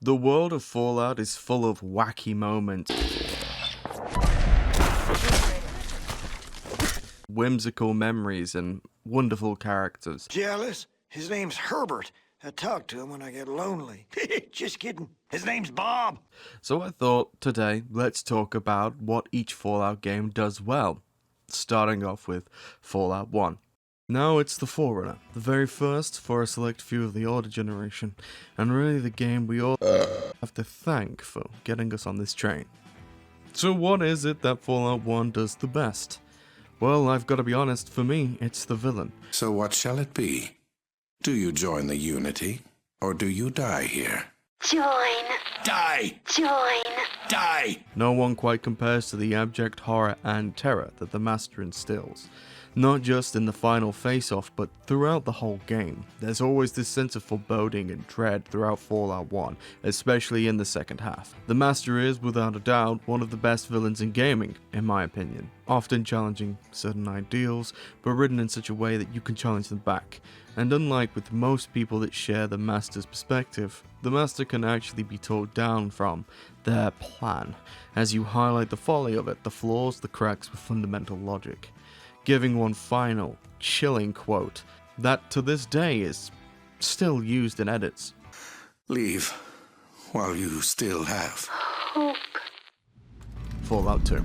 The world of Fallout is full of wacky moments, whimsical memories, and wonderful characters. Jealous? His name's Herbert. I talk to him when I get lonely. Just kidding. His name's Bob. So I thought today let's talk about what each Fallout game does well, starting off with Fallout 1. Now it's the Forerunner, the very first for a select few of the older generation, and really the game we all have to thank for getting us on this train. So what is it that Fallout 1 does the best? Well, I've got to be honest, for me, it's the villain. So what shall it be? Do you join the Unity, or do you die here? Join. Die! Join. Die! No one quite compares to the abject horror and terror that the Master instills. Not just in the final face-off, but throughout the whole game. There's always this sense of foreboding and dread throughout Fallout 1, especially in the second half. The Master is, without a doubt, one of the best villains in gaming, in my opinion. Often challenging certain ideals, but written in such a way that you can challenge them back. And unlike with most people that share the Master's perspective, the Master can actually be talked down from their plan, as you highlight the folly of it, the flaws, the cracks with fundamental logic. Giving one final, chilling quote that to this day is still used in edits. Leave while you still have. Hope. Fallout 2.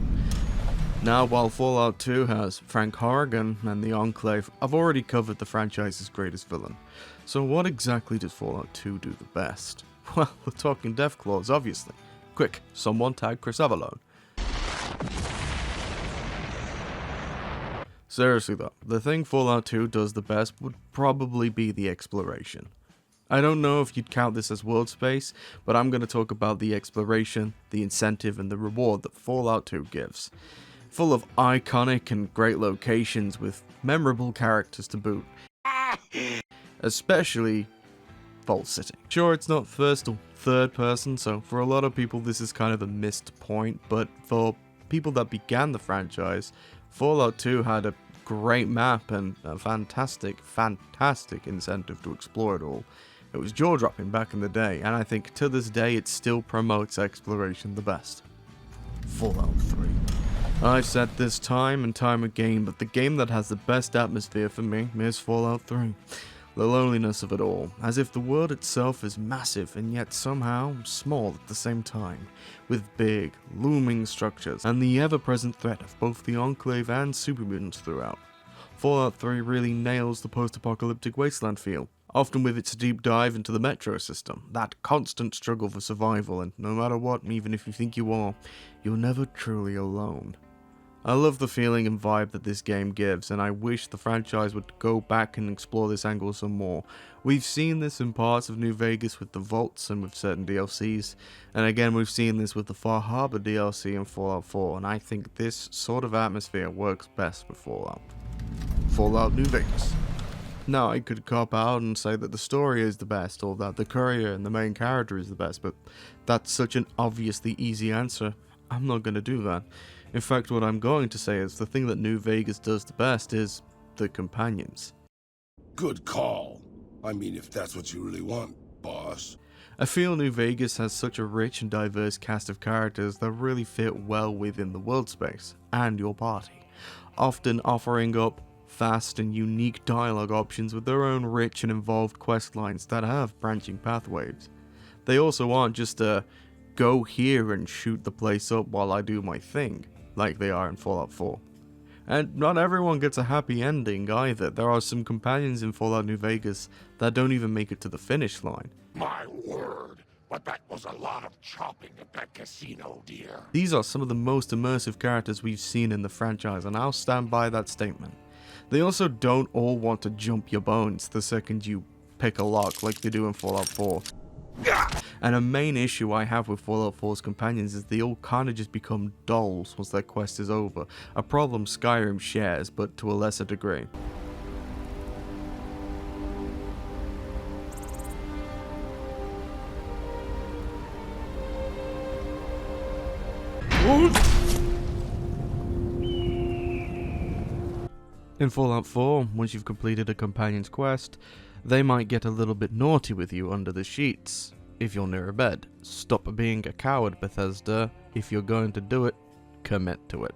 Now, while Fallout 2 has Frank Horrigan and the Enclave, I've already covered the franchise's greatest villain. So what exactly does Fallout 2 do the best? Well, we're talking Deathclaws, obviously. Quick, someone tag Chris Avallone. Seriously though, the thing Fallout 2 does the best would probably be the exploration. I don't know if you'd count this as world space, but I'm going to talk about the exploration, the incentive, and the reward that Fallout 2 gives. Full of iconic and great locations with memorable characters to boot. Especially Vault City. Sure, it's not first or third person, so for a lot of people this is kind of a missed point, but for people that began the franchise, Fallout 2 had a great map and a fantastic incentive to explore it all. It was jaw-dropping back in the day, and I think to this day it still promotes exploration the best. Fallout 3. I've said this time and time again, but the game that has the best atmosphere for me is Fallout 3. The loneliness of it all, as if the world itself is massive and yet somehow small at the same time, with big, looming structures, and the ever-present threat of both the Enclave and supermutants throughout. Fallout 3 really nails the post-apocalyptic wasteland feel, often with its deep dive into the metro system, that constant struggle for survival, and no matter what, even if you think you are, you're never truly alone. I love the feeling and vibe that this game gives, and I wish the franchise would go back and explore this angle some more. We've seen this in parts of New Vegas with the vaults and with certain DLCs, and again we've seen this with the Far Harbor DLC in Fallout 4, and I think this sort of atmosphere works best with Fallout. Fallout New Vegas. Now, I could cop out and say that the story is the best, or that the Courier and the main character is the best, but that's such an obviously easy answer. I'm not going to do that. In fact, what I'm going to say is the thing that New Vegas does the best is the companions. Good call. I mean, if that's what you really want, boss. I feel New Vegas has such a rich and diverse cast of characters that really fit well within the world space and your party, often offering up fast and unique dialogue options with their own rich and involved quest lines that have branching pathways. They also aren't just a go here and shoot the place up while I do my thing, like they are in Fallout 4. And not everyone gets a happy ending either. There are some companions in Fallout New Vegas that don't even make it to the finish line. My word, but that was a lot of chopping at that casino, dear. These are some of the most immersive characters we've seen in the franchise, and I'll stand by that statement. They also don't all want to jump your bones the second you pick a lock like they do in Fallout 4. And a main issue I have with Fallout 4's companions is they all kinda just become dolls once their quest is over, a problem Skyrim shares, but to a lesser degree. In Fallout 4, once you've completed a companion's quest, they might get a little bit naughty with you under the sheets. if you're near a bed. Stop being a coward, Bethesda. If you're going to do it, commit to it.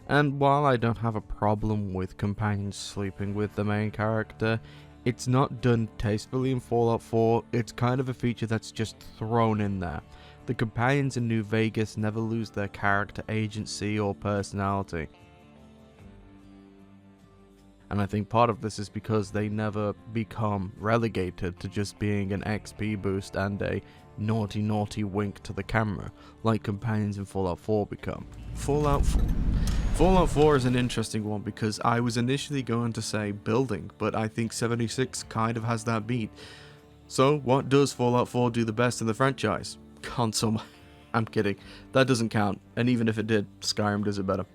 And while I don't have a problem with companions sleeping with the main character, it's not done tastefully in Fallout 4, it's kind of a feature that's just thrown in there. The companions in New Vegas never lose their character agency or personality. And I think part of this is because they never become relegated to just being an XP boost and a naughty wink to the camera, like companions in Fallout 4 become. Fallout 4 is an interesting one because I was initially going to say building, but I think 76 kind of has that beat. So what does Fallout 4 do the best in the franchise? Console. I'm kidding. That doesn't count, and even if it did, Skyrim does it better.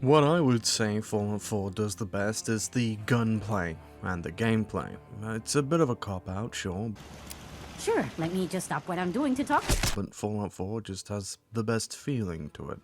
What I would say Fallout 4 does the best is the gunplay and the gameplay. It's a bit of a cop-out, sure. Sure, let me just stop what I'm doing to talk. But Fallout 4 just has the best feeling to it,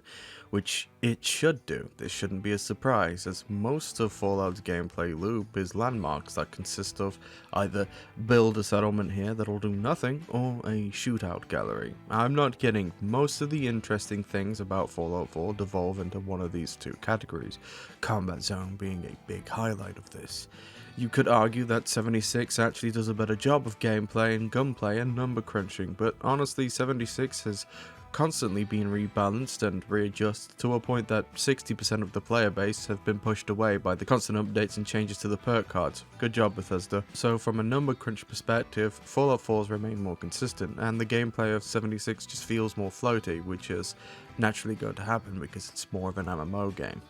which it should do. This shouldn't be a surprise, as most of Fallout's gameplay loop is landmarks that consist of either build a settlement here that'll do nothing, or a shootout gallery. I'm not kidding, most of the interesting things about Fallout 4 devolve into one of these two categories, Combat Zone being a big highlight of this. You could argue that 76 actually does a better job of gameplay and gunplay and number crunching, but honestly 76 has constantly been rebalanced and readjusted to a point that 60% of the player base have been pushed away by the constant updates and changes to the perk cards. Good job, Bethesda. So from a number crunch perspective, Fallout 4's remain more consistent, and the gameplay of 76 just feels more floaty, which is naturally going to happen because it's more of an MMO game.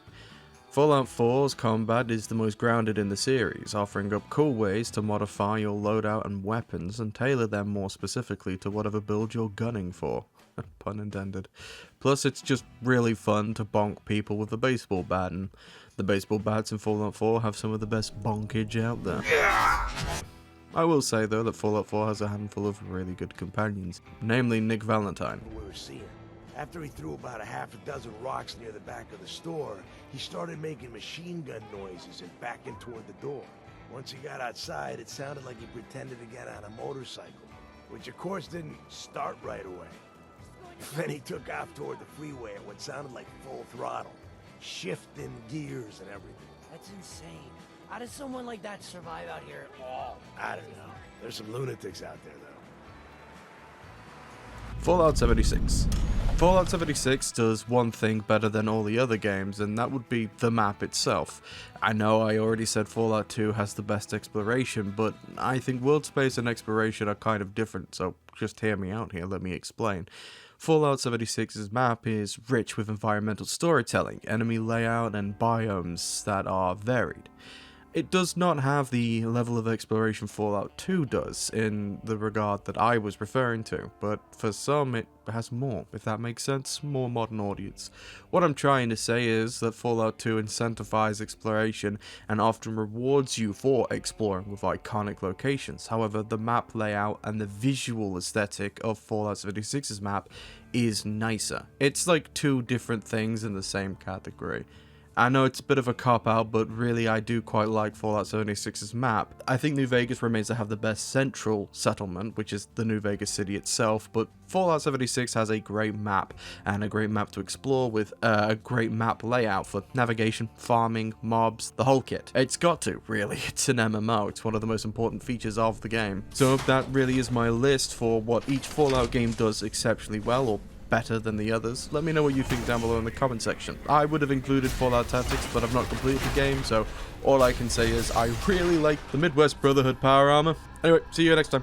Fallout 4's combat is the most grounded in the series, offering up cool ways to modify your loadout and weapons and tailor them more specifically to whatever build you're gunning for. Pun intended. Plus, it's just really fun to bonk people with a baseball bat, and the baseball bats in Fallout 4 have some of the best bonkage out there. I will say though that Fallout 4 has a handful of really good companions, namely Nick Valentine. We were seeing. After he threw about a half a dozen rocks near the back of the store, he started making machine gun noises and backing toward the door. Once he got outside, it sounded like he pretended to get on a motorcycle, which of course didn't start right away. Then he took off toward the freeway at what sounded like full throttle, shifting gears and everything. That's insane. How does someone like that survive out here at all? I don't know. There's some lunatics out there, though. Fallout 76. Fallout 76 does one thing better than all the other games, and that would be the map itself. I know I already said Fallout 2 has the best exploration, but I think world space and exploration are kind of different, so just hear me out here, let me explain. Fallout 76's map is rich with environmental storytelling, enemy layout, and biomes that are varied. It does not have the level of exploration Fallout 2 does, in the regard that I was referring to, but for some it has more, if that makes sense, more modern audience. What I'm trying to say is that Fallout 2 incentivizes exploration and often rewards you for exploring with iconic locations. However, the map layout and the visual aesthetic of Fallout 76's map is nicer. It's like two different things in the same category. I know it's a bit of a cop-out, but really I do quite like Fallout 76's map. I think New Vegas remains to have the best central settlement, which is the New Vegas city itself, but Fallout 76 has a great map, and a great map to explore with a great map layout for navigation, farming, mobs, the whole kit. It's got to, really. It's an MMO. It's one of the most important features of the game. So that really is my list for what each Fallout game does exceptionally well, or better than the others. Let me know what you think down below in the comment section. I would have included Fallout Tactics, but I've not completed the game, so all I can say is I really like the Midwest Brotherhood power armor. Anyway, see you next time.